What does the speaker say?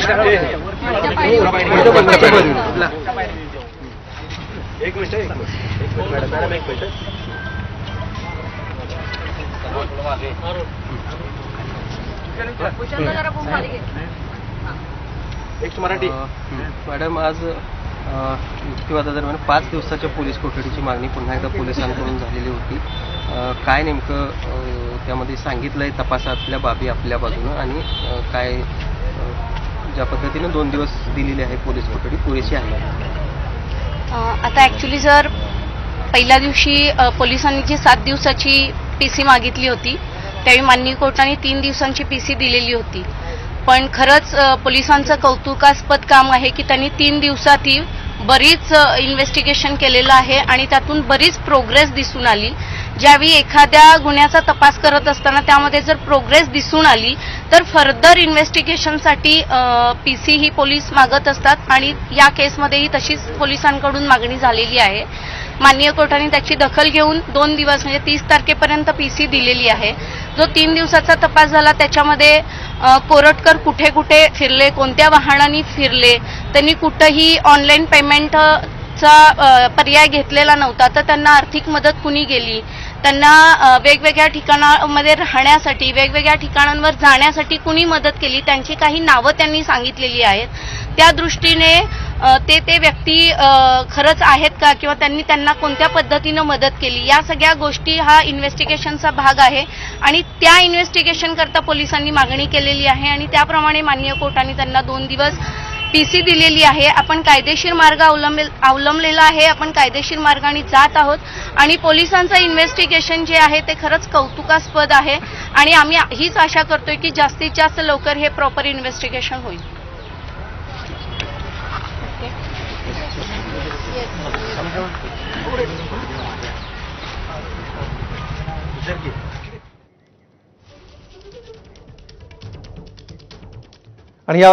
Madam, आज युक्तिवादादरम्यान 5 दिवसाच्या police कोठडीची मागणी पुन्हा एकदा पोलिसांकडून झालेली होती. काय नेमकं त्यामध्ये सांगितलंय तपासातल्या बाबी आपल्या बाजूनं, आणि काय ज्या पद्धतीनं 2 दिवस दिलेली आहे पोलीस कोठडी पुरेशी आहे? आता ॲक्च्युली जर पहिल्या दिवशी पोलिसांनी जी 7 दिवसाची PC मागितली होती, त्यावेळी माननीय कोर्टाने 3 दिवसांची PC दिलेली होती. पण खरंच पोलिसांचं कौतुकास्पद काम आहे की त्यांनी 3 दिवसात ही बरीच इन्व्हेस्टिगेशन केलेलं आहे आणि त्यातून बरीच प्रोग्रेस दिसून आली. ज्यावेळी एखाद्या गुन्ह्याचा तपास करत असताना त्यामध्ये जर प्रोग्रेस दिसून आली तर फर्दर इन्व्हेस्टिगेशनसाठी PC ही पोलीस मागत असतात आणि या केसमध्येही तशीच पोलिसांकडून मागणी झालेली आहे. माननीय कोर्टाने त्याची दखल घेऊन 2 दिवस म्हणजे 30 तारखेपर्यंत PC दिलेली आहे. जो 3 दिवसाचा तपास झाला त्याच्यामध्ये कोरटकर कुठे कुठे फिरले, कोणत्या वाहनांनी फिरले, त्यांनी कुठंही ऑनलाईन पेमेंटचा पर्याय घेतलेला नव्हता, तर त्यांना आर्थिक मदत कुणी केली, त्यांना वेगवेगळ्या ठिकाणांमध्ये राहण्यासाठी, वेगवेगळ्या ठिकाणांवर जाण्यासाठी कुणी मदत केली, त्यांची काही नावं त्यांनी सांगितलेली आहेत. त्या दृष्टीने ते व्यक्ती खरंच आहेत का किंवा त्यांना कोणत्या पद्धतीनं मदत केली, या सगळ्या गोष्टी हा इन्व्हेस्टिगेशनचा भाग आहे आणि त्या इन्व्हेस्टिगेशन करता पोलिसांनी मागणी केलेली आहे आणि त्याप्रमाणे माननीय कोर्टाने त्यांना 2 दिवस PC दिलेली आहे. आपण कायदेशीर मार्ग अवलंबलेला आहे, आपण कायदेशीर मार्गाने जात आहोत आणि पोलिसांचं इन्व्हेस्टिगेशन जे आहे ते खरंच कौतुकास्पद आहे आणि आम्ही हीच आशा करतोय की जास्तीत जास्त लवकर हे प्रॉपर इन्व्हेस्टिगेशन होईल. आणि या